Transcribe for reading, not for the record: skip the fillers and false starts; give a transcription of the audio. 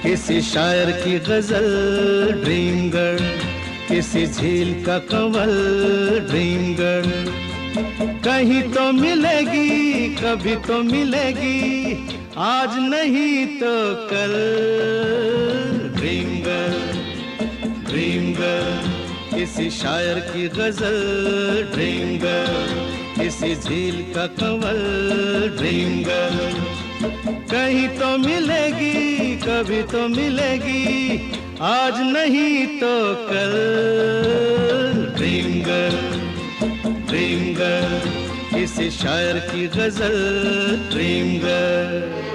किसी शायर की गजल ड्रीम गर्ल, किसी झील का कंवल ड्रीम गर्ल। कहीं तो मिलेगी, कभी तो मिलेगी, आज नहीं तो कल। ड्रीम गर्ल, ड्रीम गर्ल, किसी शायर की गजल ड्रीम गर्ल, किसी झील का कंवल ड्रीम गर्ल। कहीं तो मिलेगी, कभी तो मिलेगी, आज नहीं तो कल। ड्रीम गर्ल, ड्रीम गर्ल, किसी शायर की गजल ड्रीम गर्ल।